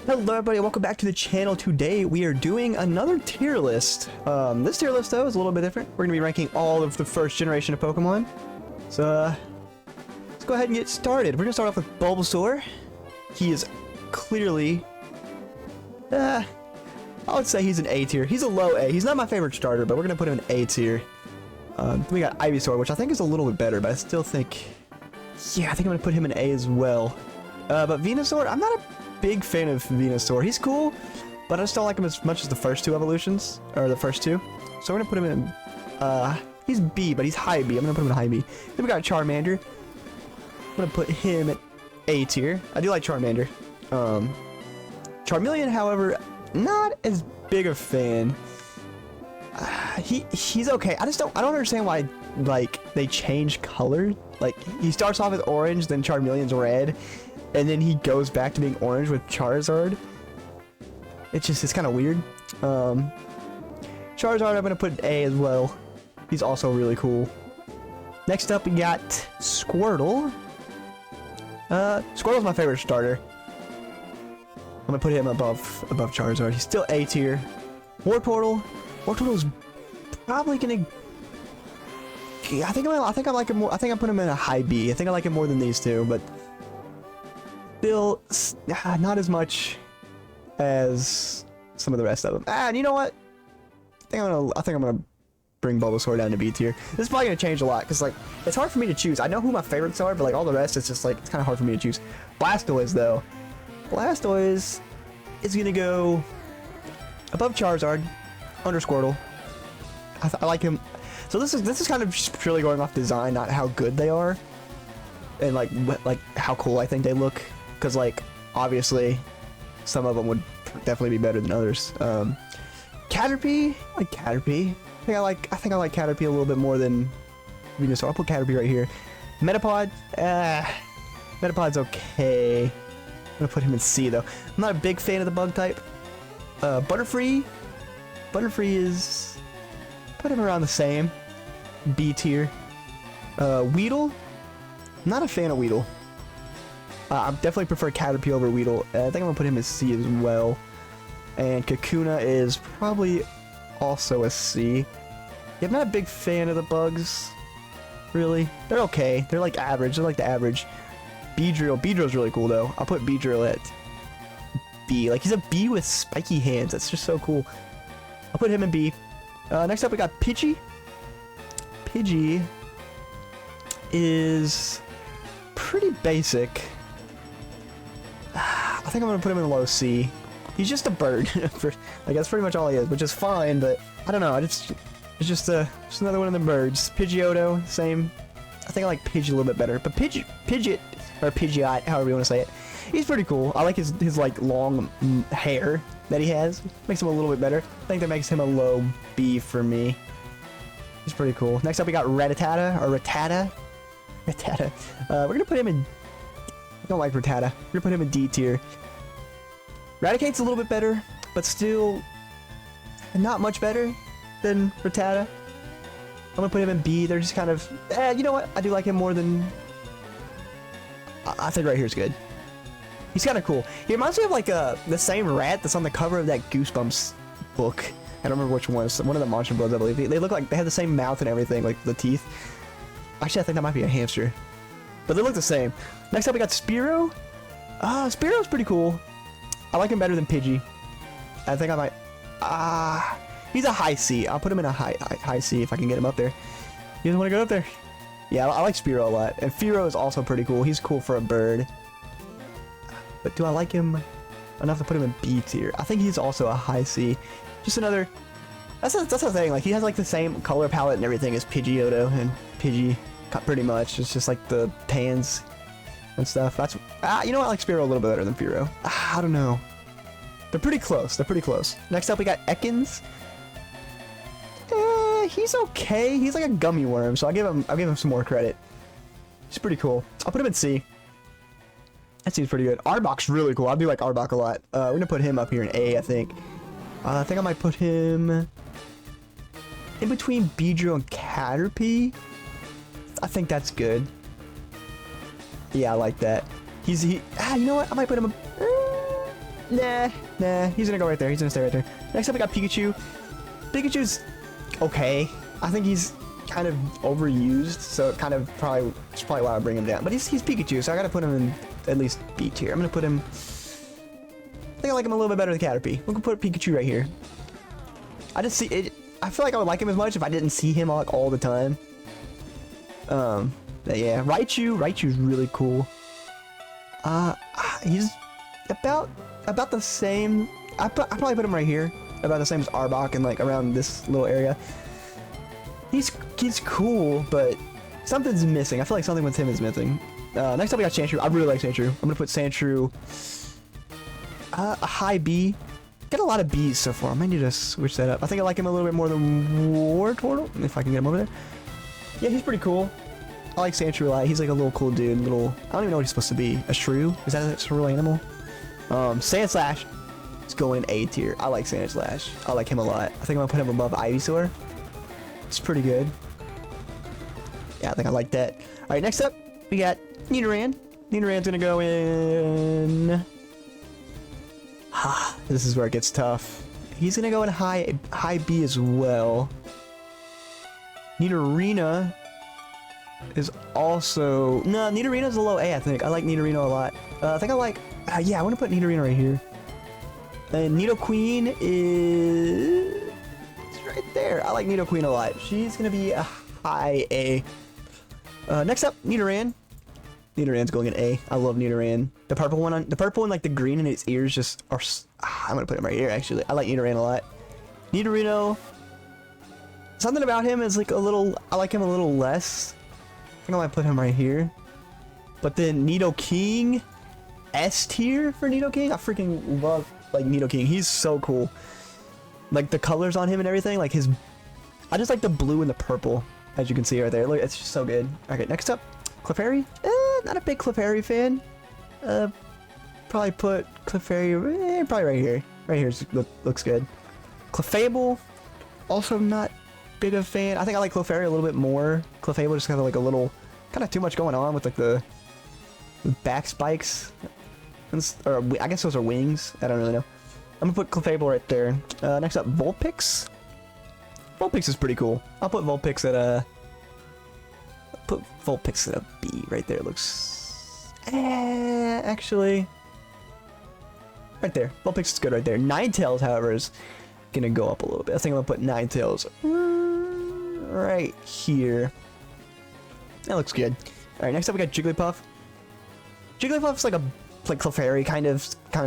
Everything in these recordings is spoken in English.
Hello everybody, welcome back to the channel. Today we are doing another tier list. This tier list though is a little bit different. We're going to be ranking all of the first generation of Pokemon. So let's go ahead and get started. We're going to start off with Bulbasaur. He is clearly, I would say he's an A tier. He's a low A. He's not my favorite starter, but we're going to put him in A tier. We got Ivysaur, which I think is a little bit better, but I still think, yeah, I think I'm going to put him in A as well. But Venusaur, I'm not a big fan of Venusaur. He's cool, but I just don't like him as much as the first two evolutions, or the first two. So I'm gonna put him in, he's B, but he's high B. I'm gonna put him in high B. Then we got Charmander. I'm gonna put him at A tier. I do like Charmander. Charmeleon, however, not as big a fan. He's okay. I don't understand why, like, they change color. Like, he starts off with orange, then Charmeleon's red, and then he goes back to being orange with Charizard. It's kind of weird. Charizard, I'm gonna put an A as well. He's also really cool. Next up, we got Squirtle. Squirtle's my favorite starter. I'm gonna put him above Charizard. He's still A tier. Wartortle's probably gonna. I think I like him more. I think I put him in a high B. I think I like him more than these two, but still not as much as some of the rest of them. And you know what? I think I'm gonna bring Bulbasaur down to B tier. This is probably gonna change a lot because, like, it's hard for me to choose. I know who my favorites are, but like all the rest, it's just like it's kind of hard for me to choose. Blastoise though, Blastoise is gonna go above Charizard, under Squirtle. I like him. So this is kind of just purely going off design, not how good they are, and like how cool I think they look. Because, like, obviously, some of them would definitely be better than others. Caterpie, like Caterpie. I think I like Caterpie a little bit more than Venusaur. I'll put Caterpie right here. Metapod, Metapod's okay. I'm gonna put him in C though. I'm not a big fan of the bug type. Butterfree is, put him around the same. B tier. Weedle, not a fan of Weedle. I definitely prefer Caterpie over Weedle. I think I'm gonna put him as C as well. And Kakuna is probably also a C. Yeah, I'm not a big fan of the bugs, really. They're okay. They're like average. They're like the average. Beedrill's really cool though. I'll put Beedrill at B. Like, he's a B with spiky hands. That's just so cool. I'll put him in B. Next up we got Pidgey. Pidgey is pretty basic. I think I'm gonna put him in low C. He's just a bird. Like, that's pretty much all he is, which is fine, but I don't know. It's just another one of the birds. Pidgeotto, same. I think I like Pidgey a little bit better, but Pidgeot, or Pidgeot, however you want to say it, he's pretty cool. I like his like long hair that he has. Makes him a little bit better. I think that makes him a low B for me. He's pretty cool. Next up, we got Rattata, or Rattata. We're gonna put him in. I don't like Rattata. We're gonna put him in D tier. Raticate's a little bit better, but still not much better than Rattata. I'm gonna put him in B. They're just kind of, you know what? I do like him more than. I think right here is good. He's kind of cool. He reminds me of like the same rat that's on the cover of that Goosebumps book. I don't remember which one. It's one of the Monster Bloods, I believe. They look like they have the same mouth and everything, like the teeth. Actually, I think that might be a hamster. But they look the same. Next up, we got Spearow. Spearow's pretty cool. I like him better than Pidgey. I think I might. He's a high C. I'll put him in a high C if I can get him up there. He doesn't want to go up there. Yeah, I like Spearow a lot. And Fearow is also pretty cool. He's cool for a bird. But do I like him enough to put him in B tier? I think he's also a high C. Just another. That's the thing. Like, he has like the same color palette and everything as Pidgeotto and Pidgey, pretty much. It's just like the tans and stuff. That's you know what? I like Spearow a little bit better than Fearow. I don't know. They're pretty close. They're pretty close. Next up, we got Ekans. He's okay. He's like a gummy worm, so I'll give him some more credit. He's pretty cool. I'll put him in C. That seems pretty good. Arbok's really cool. I do like Arbok a lot. We're gonna put him up here in A, I think. I think I might put him in between Beedrill and Caterpie. I think that's good. Yeah, I like that. You know what? I might put him. Nah, he's gonna go right there. He's gonna stay right there. Next up, we got Pikachu. Pikachu's okay. I think he's kind of overused, so it kind of it's probably why I bring him down. But he's Pikachu, so I gotta put him in at least B tier. I'm gonna put him. I think I like him a little bit better than Caterpie. We're gonna put Pikachu right here. I just see it. I feel like I would like him as much if I didn't see him like all the time. But yeah, Raichu's really cool. He's about the same. I probably put him right here, about the same as Arbok and like around this little area. He's cool, but something's missing. I feel like something with him is missing. Next up we got Sandshrew. I really like Sandshrew. I'm gonna put Sandshrew a high B. Got a lot of B's so far. I might need to switch that up. I think I like him a little bit more than Wartortle, if I can get him over there. Yeah, he's pretty cool. I like Sandshrew a lot. He's like a little cool dude. I don't even know what he's supposed to be. A shrew? Is that a real animal? Sandslash is going in A tier. I like Sandslash. I like him a lot. I think I'm gonna put him above Ivysaur. It's pretty good. Yeah, I think I like that. Alright, next up, we got Nidoran. Nidoran's gonna go in... This is where it gets tough. He's gonna go in high B as well. Nidorina is also... No, Nidorina's a low A, I think. I like Nidorina a lot. I think I like... yeah, I want to put Nidorina right here. And Nidoqueen is... right there. I like Nidoqueen a lot. She's gonna be a high A. Next up, Nidoran. Nidoran's going in A. I love Nidoran. The purple one, and like the green in its ears just are... I'm gonna put him right here, actually. I like Nidoran a lot. Nidorino. Something about him is like a little... I like him a little less. I think I might put him right here. But then Nidoking. S tier for Nidoking. I freaking love like Nidoking. He's so cool. Like the colors on him and everything. Like his... I just like the blue and the purple. As you can see right there. Look, it's just so good. Okay, next up. Clefairy? Not a big Clefairy fan. Probably put Clefairy probably right here. Right here looks good. Clefable, also not big of a fan. I think I like Clefairy a little bit more. Clefable just kind of like a little, kind of too much going on with like the back spikes. Or I guess those are wings. I don't really know. I'm gonna put Clefable right there. Next up, Vulpix. Vulpix is pretty cool. I'll put Vulpix at a... Put Vulpix at a B right there. It looks... actually... Right there. Vulpix is good right there. Ninetales, however, is gonna go up a little bit. I think I'm gonna put Ninetales right here. That looks good. Alright, next up we got Jigglypuff. Jigglypuff's like Clefairy, kind of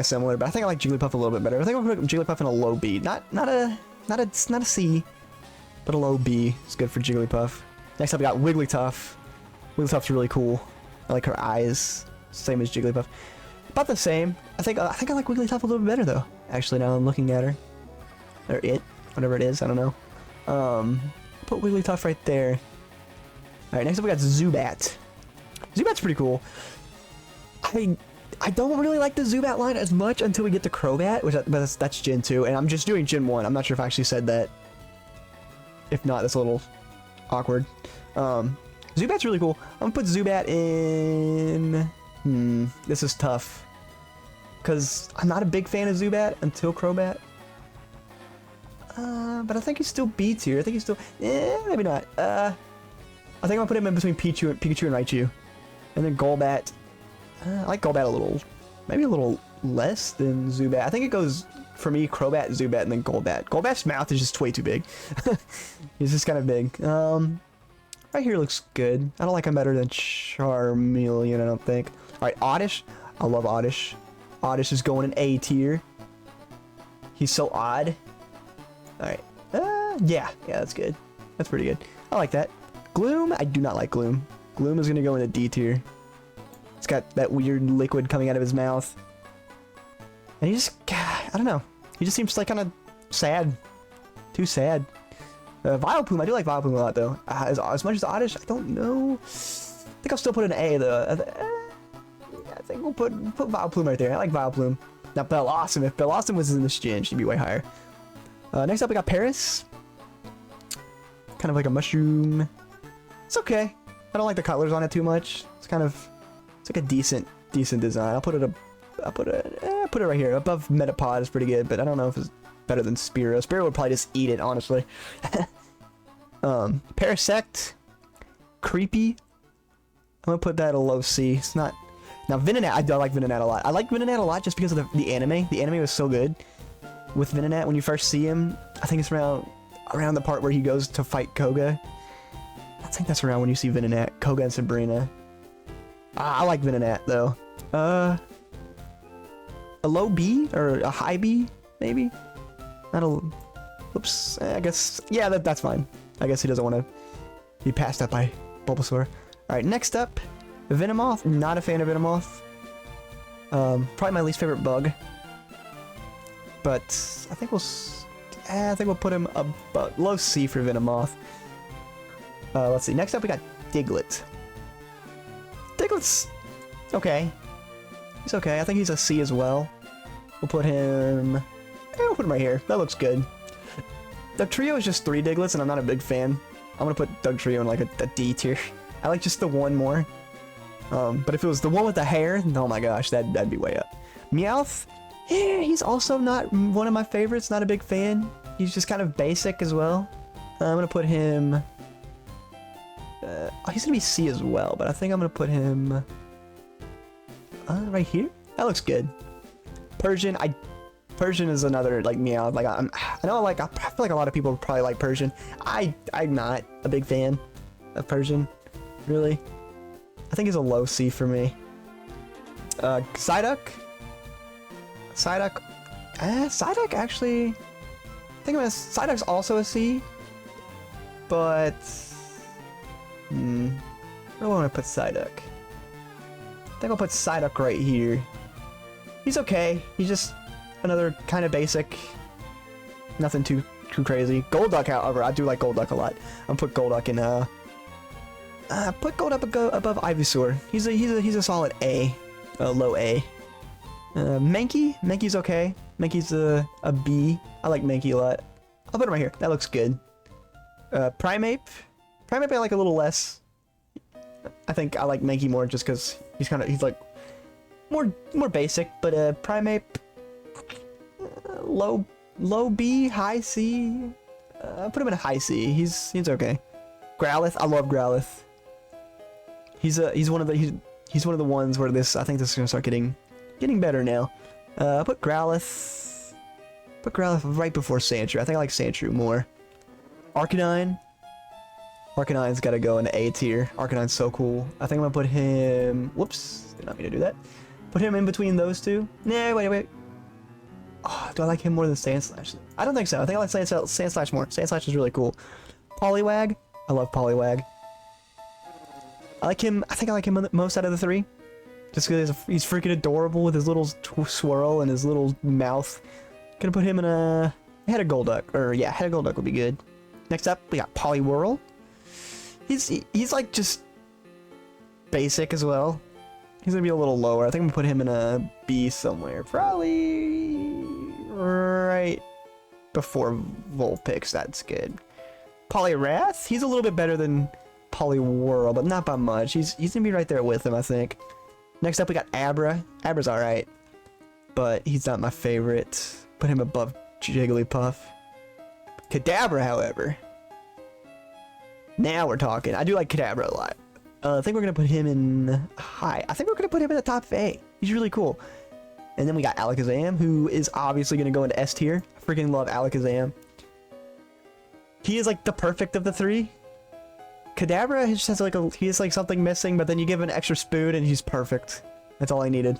similar, but I think I like Jigglypuff a little bit better. I think I'm gonna put Jigglypuff in a low B. Not a C, but a low B. It's good for Jigglypuff. Next up we got Wigglytuff. Wigglytuff's really cool. I like her eyes. Same as Jigglypuff. About the same. I think I like Wigglytuff a little bit better though. Actually, now I'm looking at her. Or it. Whatever it is. I don't know. Put Wigglytuff right there. Alright, next up we got Zubat. Zubat's pretty cool. I don't really like the Zubat line as much until we get to Crobat, but that's Gen 2, and I'm just doing Gen 1. I'm not sure if I actually said that. If not, that's a little awkward. Zubat's really cool. I'm gonna put Zubat in... this is tough. Because I'm not a big fan of Zubat until Crobat. But I think he's still B tier. I think he's still... maybe not. I think I'm gonna put him in between Pikachu and Raichu. And then Golbat. I like Golbat a little... Maybe a little less than Zubat. I think it goes, for me, Crobat, Zubat, and then Golbat. Golbat's mouth is just way too big. He's just kind of big. Right here looks good. I don't like him better than Charmeleon, I don't think. Alright, Oddish. I love Oddish. Oddish is going in A tier. He's so odd. Alright. Yeah, that's good. That's pretty good. I like that. Gloom, I do not like Gloom. Gloom is going to go in a D tier. It's got that weird liquid coming out of his mouth. And he just, I don't know. He just seems like kind of sad. Too sad. Vileplume, I do like Vileplume a lot though. As much as Oddish, I don't know. I think I'll still put an A though. I think we'll put Vileplume right there. I like Vileplume. Now Bellossom, if Bellossom was in this gen, she'd be way higher. Next up we got Paris. Kind of like a mushroom. It's okay. I don't like the colors on it too much. It's like a decent design. I'll put put it right here. Above Metapod is pretty good, but I don't know if it's better than Spearow. Spearow would probably just eat it, honestly. Parasect. Creepy. I'm gonna put that a low C. It's not... Now, Venonat, I do like Venonat a lot. I like Venonat a lot just because of the anime. The anime was so good with Venonat. When you first see him, I think it's around the part where he goes to fight Koga. I think that's around when you see Venonat, Koga, and Sabrina. I like Venonat, though. A low B? Or a high B, maybe? Not a... Oops. I guess... Yeah, that's fine. I guess he doesn't want to be passed up by Bulbasaur. Alright, next up, Venomoth. Not a fan of Venomoth. Probably my least favorite bug. But I think we'll put him above low C for Venomoth. Let's see. Next up, we got Diglett. Diglett's okay. He's okay. I think he's a C as well. We'll put him... we'll put him right here. That looks good. The trio is just 3 Digletts, and I'm not a big fan. I'm gonna put Dugtrio in like a D tier. I like just the one more. But if it was the one with the hair, oh my gosh, that'd be way up. Meowth, yeah, he's also not one of my favorites. Not a big fan. He's just kind of basic as well. I'm gonna put him... he's gonna be C as well, but I think I'm gonna put him... right here? That looks good. Persian, Persian is another, like, Meowth. Like, I feel like a lot of people probably like Persian. I'm not a big fan of Persian, really. I think he's a low C for me. Psyduck? Psyduck actually... I think Psyduck's also a C. But... where do I want to put Psyduck? I think I'll put Psyduck right here. He's okay. He's just another kind of basic. Nothing too crazy. Golduck, however, I do like Golduck a lot. I'm gonna put Golduck in put Golduck above Ivysaur. He's a solid A, low A. Mankey's okay. Mankey's a B. I like Mankey a lot. I'll put him right here. That looks good. Primeape I like a little less. I think I like Mankey more just because he's like more basic. But Primeape, low B, high C. I'll put him in a high C. He's okay. Growlithe, I love Growlithe. He's one of the ones where I think this is gonna start getting better now. Put Growlithe right before Sandshrew. I think I like Sandshrew more. Arcanine's gotta go in the A tier. Arcanine's so cool. I think I'm gonna put him... Whoops, did not mean to do that. Put him in between those two. Nah, wait. Oh, do I like him more than Sandslash? I don't think so. I think I like Sandslash more. Sandslash is really cool. Poliwag. I love Poliwag. I think I like him most out of the 3. Just because he's freaking adorable with his little swirl and his little mouth. Gonna put him in a... Head of Golduck. Or, yeah, Head of Golduck would be good. Next up, we got Poliwhirl. He's like just basic as well. He's gonna be a little lower. I think I'm gonna put him in a B somewhere. Probably right before Vulpix. That's good. Poliwrath, he's a little bit better than Poliwhirl, but not by much. He's gonna be right there with him, I think. Next up, we got Abra. Abra's alright, but he's not my favorite. Put him above Jigglypuff. Kadabra, however. Now we're talking. I do like Kadabra a lot. I think we're gonna put him in high. I think we're gonna put him in the top A. He's really cool. And then we got Alakazam, who is obviously gonna go into S tier. I freaking love Alakazam. He is like the perfect of the 3. Kadabra just has he has like something missing, but then you give him an extra spoon and he's perfect. That's all I needed.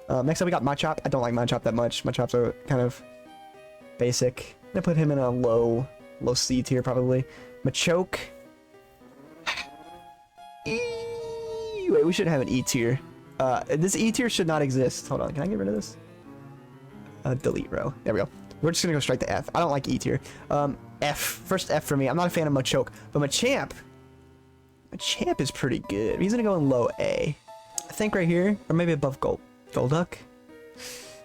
Next up we got Machop. I don't like Machop that much. Machop's a kind of basic. I'm gonna put him in a low C tier probably. Machoke. Wait, we should have an E tier. This E tier should not exist. Hold on, can I get rid of this? Delete row. There we go. We're just gonna go straight to F. I don't like E tier. F. First F for me. I'm not a fan of Machoke, but Machamp is pretty good. He's gonna go in low A. I think right here, or maybe above Golduck.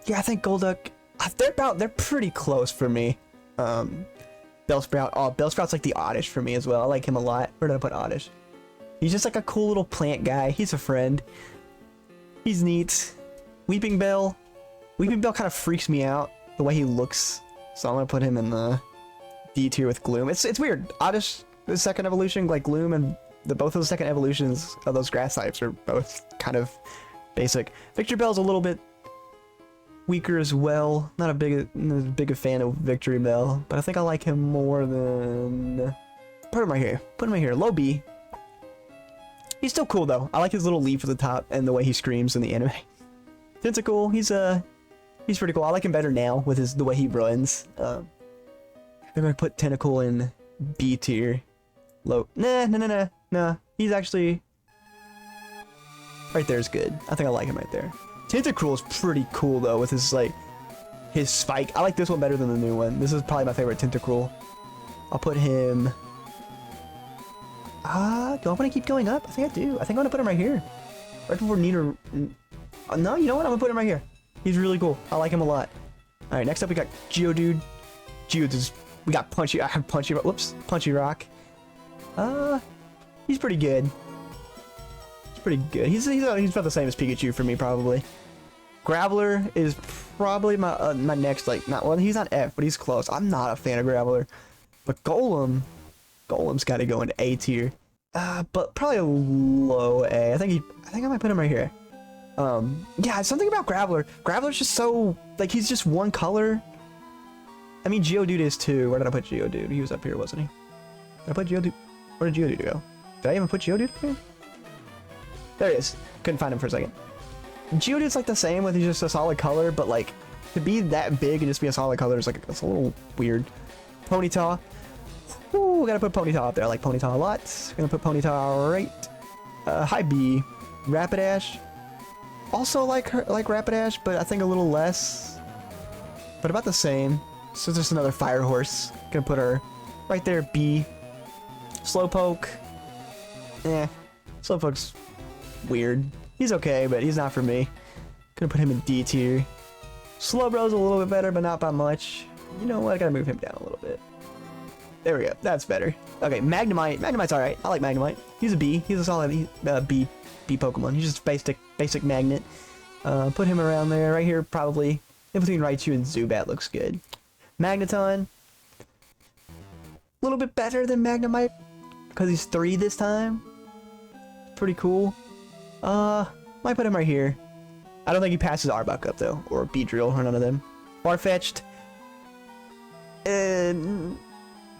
Yeah, I think Golduck. They're pretty close for me. Bellsprout. Oh, Bellsprout's like the Oddish for me as well. I like him a lot. Where did I put Oddish? He's just like a cool little plant guy. He's a friend. He's neat. Weeping Bell. Weeping Bell kind of freaks me out, the way he looks. So I'm gonna put him in the D tier with Gloom. It's weird. Oddish, the second evolution, like Gloom and both of the second evolutions of those grass types are both kind of basic. Victory Bell's a little bit weaker as well. Not as big a fan of Victory Bell, but I think I like him more than... Put him right here. Put him right here. Low B. He's still cool though. I like his little leaf at the top and the way he screams in the anime. Tentacle, he's pretty cool. I like him better now with the way he runs. I'm gonna put Tentacle in B tier. Low. Nah. He's actually right there is good. I think I like him right there. Tentacruel is pretty cool though with his spike. I like this one better than the new one. This is probably my favorite Tentacruel. I'll put him. Do I want to keep going up? I think I do. I think I'm gonna put him right here, right before Nina. No, you know what? I'm gonna put him right here. He's really cool. I like him a lot. All right, next up we got Geodude. We got Punchy. I have Punchy. Whoops, Punchy Rock. He's pretty good. He's about the same as Pikachu for me probably. Graveler is probably my my next he's not F, but he's close. I'm not a fan of Graveler, but Golem's got to go into A tier. But probably a low A. I think I might put him right here. Yeah, something about Graveler. Graveler's just so he's just one color. I mean, Geodude is too. Where did I put Geodude? He was up here, wasn't he? Did I put Geodude? Where did Geodude go? Did I even put Geodude here? There he is. Couldn't find him for a second. Geodude's the same, with he's just a solid color, but to be that big and just be a solid color is it's a little weird. Ponyta. Ooh, gotta put Ponyta up there. I like Ponyta a lot. Gonna put Ponyta right. High B. Rapidash. Also like Rapidash, but I think a little less. But about the same. So just another fire horse. Gonna put her right there. B. Slowpoke. Slowpoke's weird. He's okay, but he's not for me. Gonna put him in D tier. Slowbro's a little bit better, but not by much. You know what? I gotta move him down a little bit. There we go. That's better. Okay, Magnemite. Magnemite's alright. I like Magnemite. He's a B. He's a solid B Pokemon. He's just basic magnet. Put him around there. Right here, probably. In between Raichu and Zubat looks good. Magneton. A little bit better than Magnemite. Because he's 3 this time. Pretty cool. Might put him right here. I don't think he passes Arbok up though. Or Beedrill, or none of them. Farfetch'd.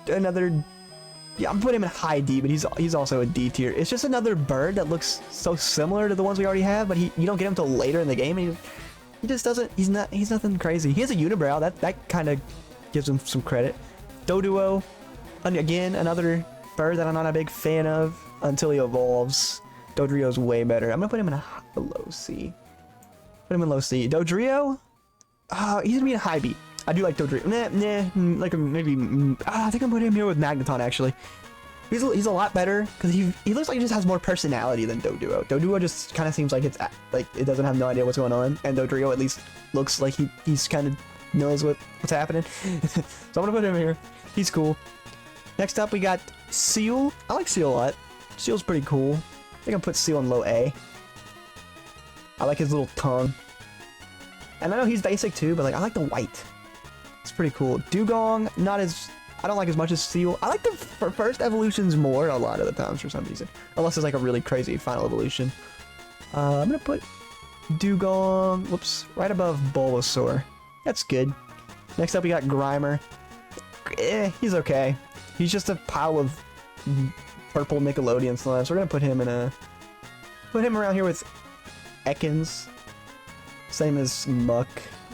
Another, yeah, I'm putting him in high D, but he's also a D tier. It's just another bird that looks so similar to the ones we already have, but you don't get him till later in the game, and he just doesn't. He's nothing crazy. He has a unibrow. That kind of gives him some credit. Doduo, again another bird that I'm not a big fan of until he evolves. Dodrio's way better. I'm gonna put him in a low C. Put him in low C. Dodrio, he's gonna be in a high B. I do like Dodrio. Maybe. I think I'm putting him here with Magneton actually. He's a lot better because he looks like he just has more personality than Doduo. Doduo just kind of seems like it doesn't have no idea what's going on, and Dodrio at least looks like he's kind of knows what's happening. So I'm gonna put him here. He's cool. Next up we got Seal. I like Seal a lot. Seal's pretty cool. I think I'm put Seal in low A. I like his little tongue. And I know he's basic too, but I like the white. It's pretty cool. Dugong, I don't like as much as Seal. I like the first evolutions more a lot of the times for some reason. Unless it's a really crazy final evolution. I'm gonna put Dugong, whoops, right above Bulbasaur. That's good. Next up we got Grimer. He's okay. He's just a pile of purple Nickelodeon slime, so we're gonna put him around here with Ekans. Same as Muck.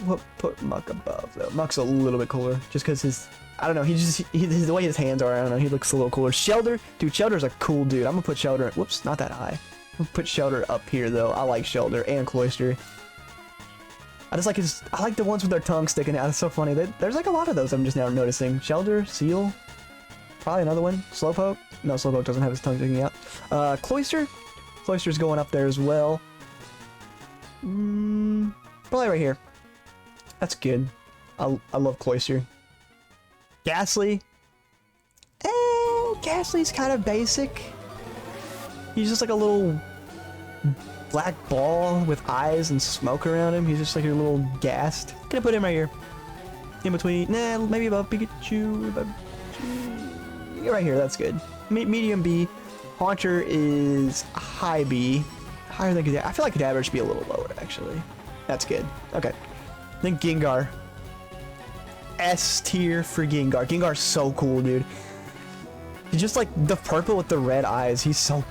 We'll put Muck above though. Muck's a little bit cooler, just because I don't know, the way his hands are, I don't know, he looks a little cooler. Shelder, dude, Shelder's a cool dude. I'm gonna put Shelder, whoops, not that high. I'm gonna put Shelder up here though. I like Shelder and Cloyster. I like the ones with their tongue sticking out. It's so funny. There's a lot of those I'm just now noticing. Shelder, Seal, probably another one. Slowpoke. No, Slowpoke doesn't have his tongue sticking out. Cloyster. Cloyster's going up there as well. Probably right here. That's good. I love Cloyster. Ghastly. Ghastly's kind of basic. He's just a little black ball with eyes and smoke around him. He's just like a little gassed. Gonna put him right here. In between, nah, maybe above Pikachu. Yeah, right here, that's good. Medium B. Haunter is high B. Higher than Kadabra. I feel like Kadabra should be a little lower, actually. That's good. Okay. Then Gengar. S tier for Gengar. Gengar's so cool, dude. He's just like the purple with the red eyes. He's so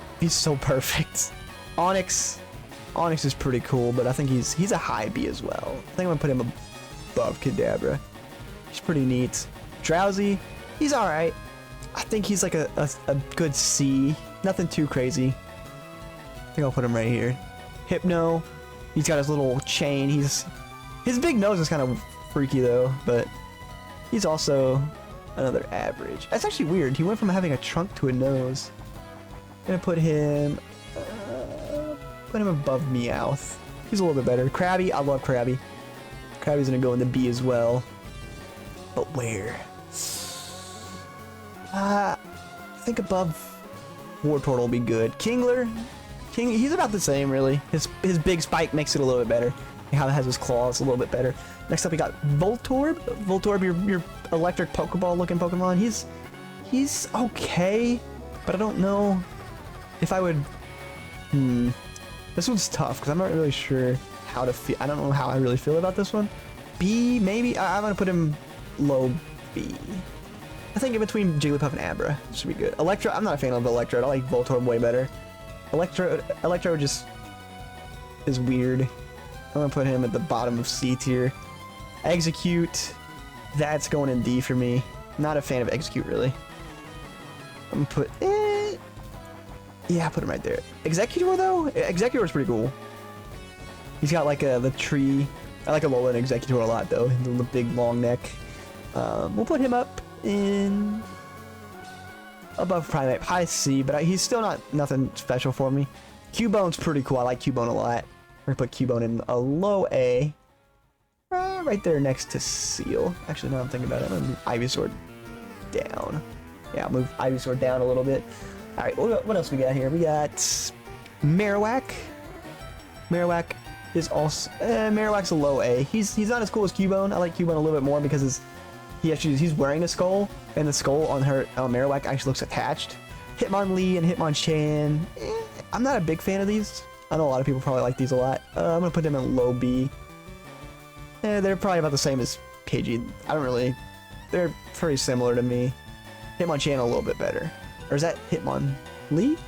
perfect. Onix. Onix is pretty cool, but I think he's a high B as well. I think I'm gonna put him above Kadabra. He's pretty neat. Drowsy. He's alright. I think he's like a good C. Nothing too crazy. I think I'll put him right here. Hypno. He's got his little chain. His big nose is kind of freaky though, but he's also another average. That's actually weird. He went from having a trunk to a nose. I'm gonna put him above Meowth. He's a little bit better. Krabby, I love Krabby. Krabby's gonna go in the B as well. But where? I think above Wartortle will be good. Kingler, he's about the same really. His big spike makes it a little bit better. How it has his claws a little bit better. Next up we got Voltorb. Voltorb, your electric Pokeball looking Pokemon. He's okay, but I don't know if I would. This one's tough because I'm not really sure how to feel. I don't know how I really feel about this one. B maybe. I'm gonna put him low B. I think in between Jigglypuff and Abra should be good. Electro, I'm not a fan of Electrode. I like Voltorb way better. Electro just is weird. I'm gonna put him at the bottom of C tier. Execute, that's going in D for me. Not a fan of Execute really. I'm gonna put yeah, put him right there. Executor though? Executor is pretty cool. He's got like the tree. I like Alolan Executor a lot though. The big long neck. We'll put him up in above Primeape, high C, but he's still nothing special for me. Cubone's pretty cool. I like Cubone a lot. We're gonna put Cubone in a low A, right there next to Seal. Actually, now I'm thinking about it, I'm gonna move Ivysaur down. Yeah, I'll move Ivysaur down a little bit. All right, what else we got here? We got Marowak. Marowak is also Marowak's a low A. He's not as cool as Cubone. I like Cubone a little bit more because he's wearing a skull, and the skull on Marowak actually looks attached. Hitmonlee and Hitmonchan. I'm not a big fan of these. I know a lot of people probably like these a lot. I'm gonna put them in low B. They're probably about the same as Pidgey. They're pretty similar to me. Hitmonchan a little bit better. Or is that Hitmonlee?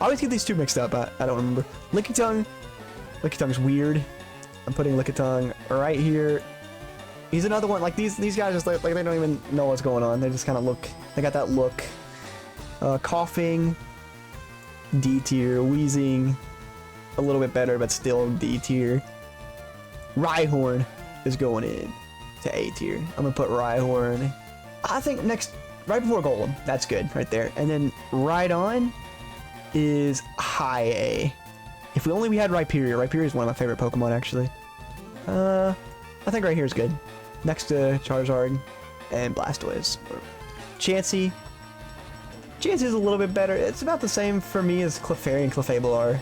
I always get these two mixed up. I don't remember. Lickitung. Lickitung is weird. I'm putting Lickitung right here. He's another one. Like these guys just like they don't even know what's going on. They just kind of look. They got that look. Coughing. D tier. Wheezing. A little bit better, but still D tier. Rhyhorn is going in to A tier. I'm gonna put Rhyhorn. I think next, right before Golem. That's good, right there. And then Rhydon is high A. If we had Rhyperior. Rhyperior is one of my favorite Pokemon, actually. I think right here is good. Next to Charizard and Blastoise. Chansey. Chansey is a little bit better. It's about the same for me as Clefairy and Clefable are.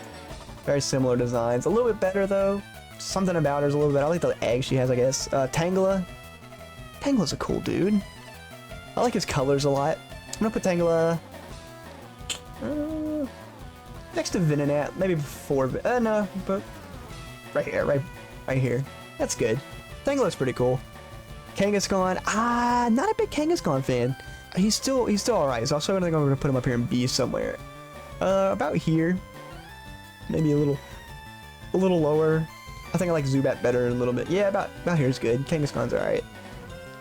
Very similar designs. A little bit better, though. Something about her is a little bit. I like the egg she has, I guess. Tangela. Tangela's a cool dude. I like his colors a lot. I'm gonna put Tangela next to Venonat, maybe before. No, but right here, right here. That's good. Tangela's pretty cool. Kangaskhan. Not a big Kangaskhan fan. He's still alright. So also, I think I'm gonna put him up here in B somewhere. About here. Maybe a little lower. I think I like Zubat better a little bit. Yeah, about here is good. Kangaskhan's alright.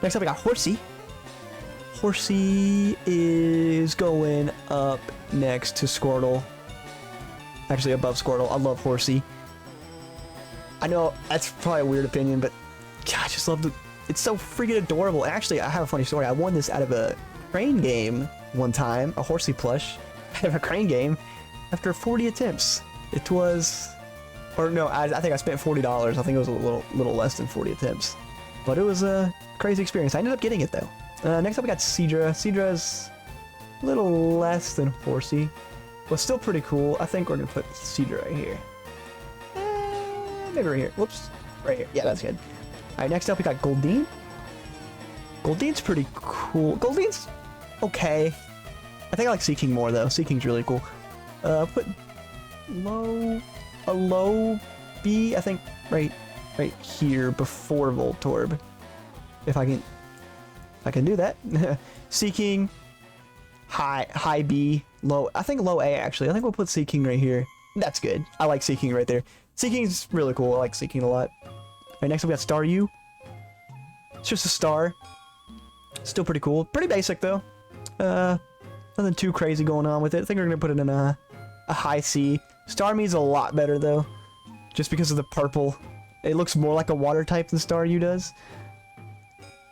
Next up, we got Horsey. Horsey is going up next to Squirtle. Actually, above Squirtle. I love Horsey. I know that's probably a weird opinion, but God, I just love it's so freaking adorable. Actually, I have a funny story. I won this out of a crane game one time, a Horsey plush out of a crane game after 40 attempts. It was, or no, I think I spent $40. I think it was a little less than 40 attempts, but it was a crazy experience. I ended up getting it though. Next up we got Seadra. Seadra's a little less than Horsey, but still pretty cool. I think we're gonna put Seadra right here. maybe right here. Whoops. Right here. Yeah, that's good. Alright, next up we got Goldeen. Goldeen's pretty cool. Goldeen's okay. I think I like Seeking more though. Seeking's really cool. Put a low B, I think right here before Voltorb. If I can do that. Seeking, high B, low, I think low A actually. I think we'll put Seeking right here. That's good. I like Seeking right there. Seeking's really cool. I like Seeking a lot. Alright, next up we got Staryu. It's just a star. Still pretty cool. Pretty basic though. Nothing too crazy going on with it. I think we're gonna put it in a high C. Starmie's a lot better though, just because of the purple. It looks more like a water type than Staryu does.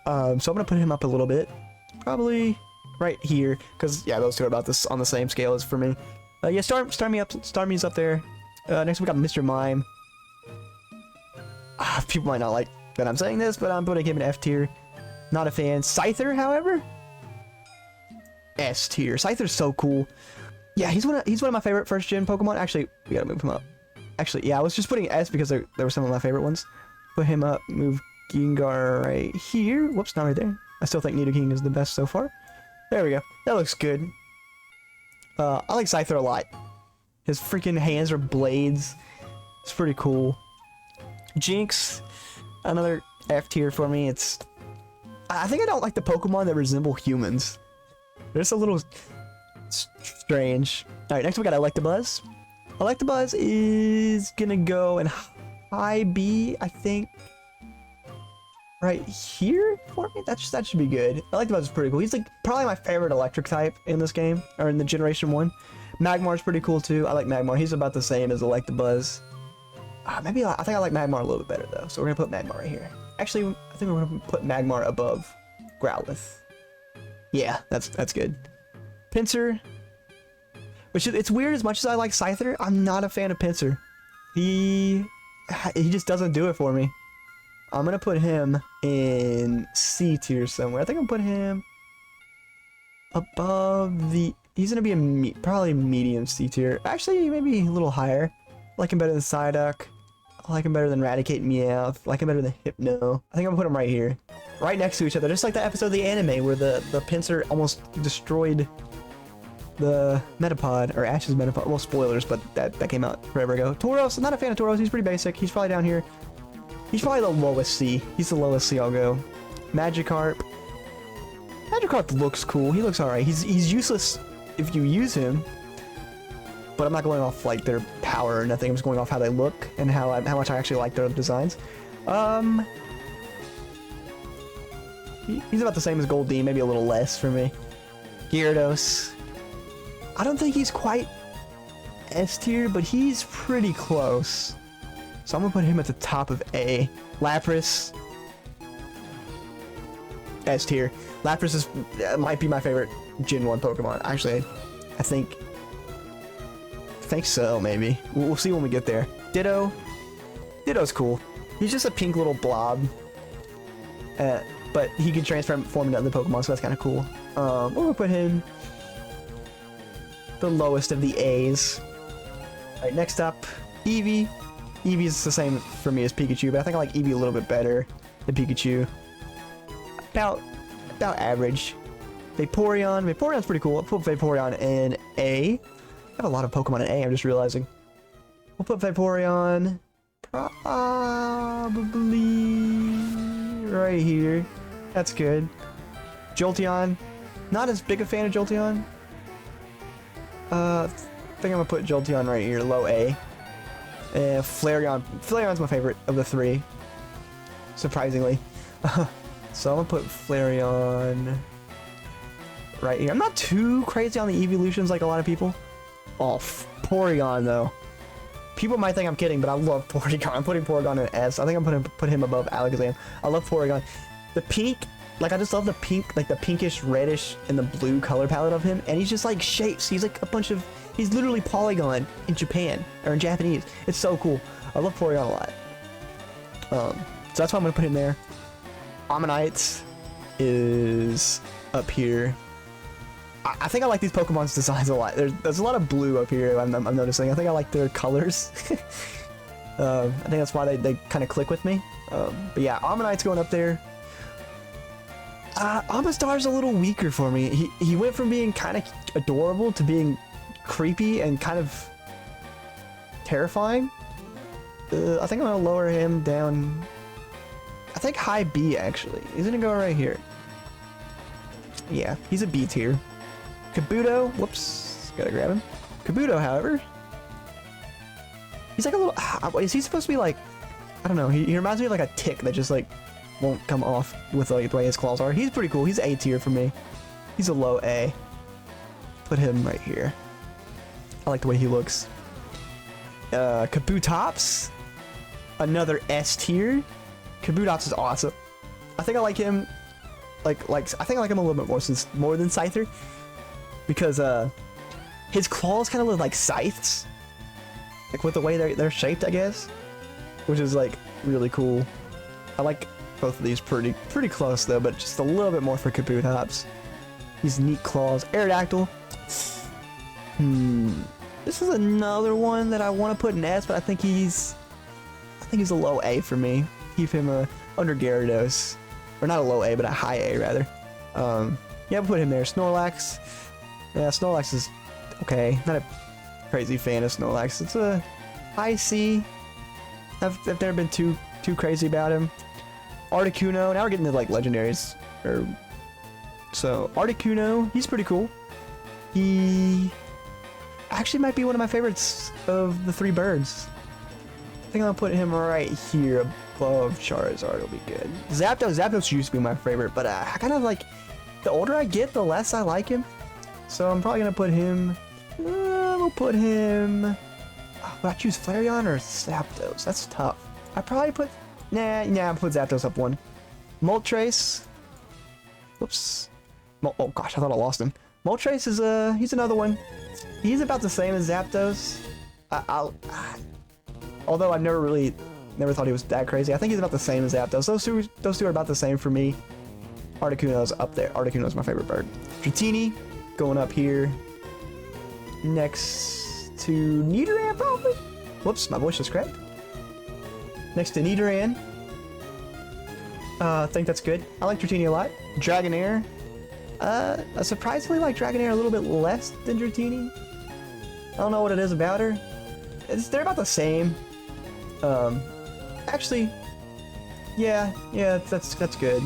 So I'm gonna put him up a little bit, probably right here, because yeah, those two are about this on the same scale as for me. Yeah, Starmie's up there. Next we got Mr. Mime. People might not like that I'm saying this, but I'm putting him in F tier. Not a fan. Scyther, however, S tier. Scyther's so cool. Yeah, he's one of my favorite first gen Pokemon. Actually, we gotta move him up. Actually, yeah, I was just putting S because there were some of my favorite ones. Put him up. Move Gengar right here. Whoops, not right there. I still think Nidoking is the best so far. There we go. That looks good. I like Scyther a lot. His freaking hands are blades. It's pretty cool. Jinx, another F tier for me. I think I don't like the Pokemon that resemble humans. They're just a little strange. Alright, next we got Electabuzz. Electabuzz is gonna go in high B, I think. Right here for me? That should be good. Electabuzz is pretty cool. He's like probably my favorite electric type in this game, or in the Generation 1. Magmar's pretty cool too. I like Magmar. He's about the same as Electabuzz. I think I like Magmar a little bit better though, so we're gonna put Magmar right here. Actually, I think we're gonna put Magmar above Growlithe. Yeah, that's good. Pinsir, which it's weird. As much as I like Scyther, I'm not a fan of Pinsir. He just doesn't do it for me. I'm gonna put him in C tier somewhere. I think I'm gonna put him above the. He's gonna be probably medium C tier. Actually, maybe a little higher. I like him better than Psyduck. I like him better than Raticate and Meowth. I like him better than Hypno. I think I'm gonna put him right here. Right next to each other. Just like that episode of the anime where the Pinsir almost destroyed the Metapod, or Ash's Metapod. Well, spoilers, but that came out forever ago. Tauros, I'm not a fan of Tauros. He's pretty basic. He's probably down here. He's probably the lowest C. He's the lowest C I'll go. Magikarp. Magikarp looks cool. He looks alright. He's useless if you use him. But I'm not going off like their power or nothing. I'm just going off how they look and how much I actually like their designs. He's about the same as Goldeen, maybe a little less for me. Gyarados. I don't think he's quite S tier, but he's pretty close. So I'm gonna put him at the top of A. Lapras. S tier. Lapras might be my favorite Gen 1 Pokemon. Actually, I think so, maybe. We'll see when we get there. Ditto. Ditto's cool. He's just a pink little blob. But he can transform into other Pokemon, so that's kind of cool. We're gonna put him the lowest of the A's. Alright, next up, Eevee. Eevee's the same for me as Pikachu, but I think I like Eevee a little bit better than Pikachu. About average. Vaporeon. Vaporeon's pretty cool. I'll put Vaporeon in A. I have a lot of Pokemon in A, I'm just realizing. We'll put Vaporeon probably right here. That's good. Jolteon. Not as big a fan of Jolteon. I think I'm gonna put Jolteon right here, low A. Flareon. Flareon's my favorite of the three. Surprisingly. So I'm gonna put Flareon right here. I'm not too crazy on the evolutions like a lot of people. Oh, Porygon though. People might think I'm kidding, but I love Porygon. I'm putting Porygon in S. I think I'm gonna put him above Alakazam. I love Porygon. The pink, like I just love the pink, like the pinkish, reddish, and the blue color palette of him. And he's just like shapes. He's like a bunch of, he's literally Polygon in Japan, or in Japanese. It's so cool. I love Porygon a lot. So that's why I'm gonna put him there. Ammonite is up here. I think I like these Pokemon's designs a lot. There's a lot of blue up here, I'm noticing. I think I like their colors. I think that's why they kind of click with me. But yeah, Ammonite's going up there. Amistar's a little weaker for me. He went from being kind of adorable to being creepy and kind of terrifying. I think I'm gonna lower him down. I think high B actually. He's gonna go right here. Yeah, he's a B tier. Kabuto, whoops, gotta grab him. Kabuto, however, he's like a little. Is he supposed to be like? I don't know. He reminds me of like a tick that just like won't come off with like the way his claws are. He's pretty cool. He's A tier for me. He's a low A. Put him right here. I like the way he looks. Kabutops, another S tier. Kabutops is awesome. I think I like him. I think I like him a little bit more than Scyther, because his claws kind of look like scythes, like with the way they're shaped, I guess, which is like really cool. I like both of these pretty close though, but just a little bit more for Kabutops. These neat claws. Aerodactyl. This is another one that I want to put in S, but I think he's a low A for me. Keep him under Gyarados. Or not a low A, but a high A rather. Yeah, put him there. Snorlax. Yeah, Snorlax is okay. Not a crazy fan of Snorlax. It's a high C. I've never been too crazy about him. Articuno. Now we're getting to like legendaries. So Articuno, he's pretty cool. He actually might be one of my favorites of the three birds. I think I'll put him right here above Charizard. It'll be good. Zapdos used to be my favorite, but I kind of like, the older I get, the less I like him. So I'm probably gonna put him. We'll put him. Would I choose Flareon or Zapdos? That's tough. I probably put. Nah. I'll put Zapdos up one. Moltres. Whoops. Oh gosh, I thought I lost him. Moltres is he's another one. He's about the same as Zapdos. Although I've never thought he was that crazy. I think he's about the same as Zapdos. Those two are about the same for me. Articuno's up there. Articuno's my favorite bird. Dratini going up here next to Nidoran probably. Whoops, my voice just cracked. Next to Nidoran. I think that's good. I like Dratini a lot. Dragonair. I surprisingly like Dragonair a little bit less than Dratini. I don't know what it is about her. They're about the same. Actually, yeah, that's good.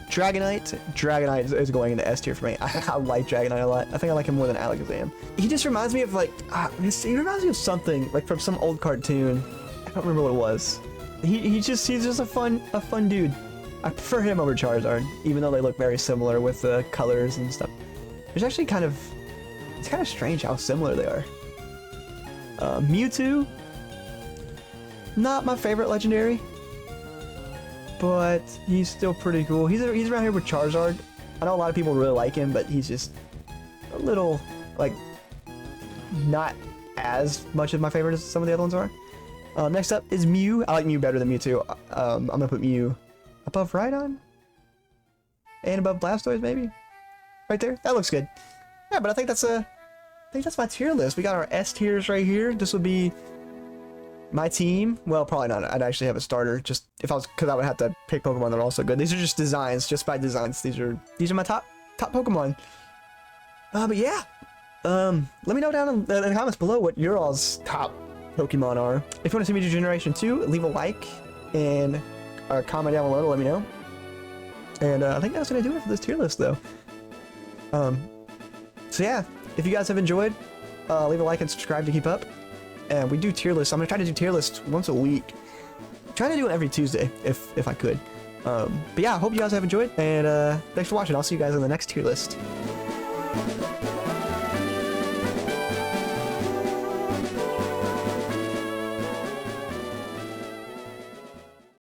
Dragonite is going into S tier for me. I like Dragonite a lot. I think I like him more than Alakazam. He just reminds me of like, he reminds me of something like from some old cartoon. I don't remember what it was. He's just a fun dude. I prefer him over Charizard, even though they look very similar with the colors and stuff. It's actually it's kind of strange how similar they are. Mewtwo, not my favorite legendary, but he's still pretty cool. He's around here with Charizard. I know a lot of people really like him, but he's just a little like not as much of my favorite as some of the other ones are. Next up is Mew. I like Mew better than Mewtwo. I'm gonna put Mew above Rhydon and above Blastoise, maybe right there. That looks good. Yeah, but I think that's my tier list. We got our S tiers right here. This would be my team. Well, probably not. I'd actually have a starter, just because I would have to pick Pokemon that are also good. These are just designs, just by designs. These are my top Pokemon. But yeah, let me know down in the comments below what your all's top Pokemon are. If you want to see me do Generation 2, leave a like and comment down below to let me know. And I think that's gonna do it for this tier list, though. So yeah, if you guys have enjoyed, leave a like and subscribe to keep up. And we do tier lists. I'm gonna try to do tier lists once a week. I'm trying to do it every Tuesday if I could. But yeah, I hope you guys have enjoyed, and thanks for watching. I'll see you guys in the next tier list.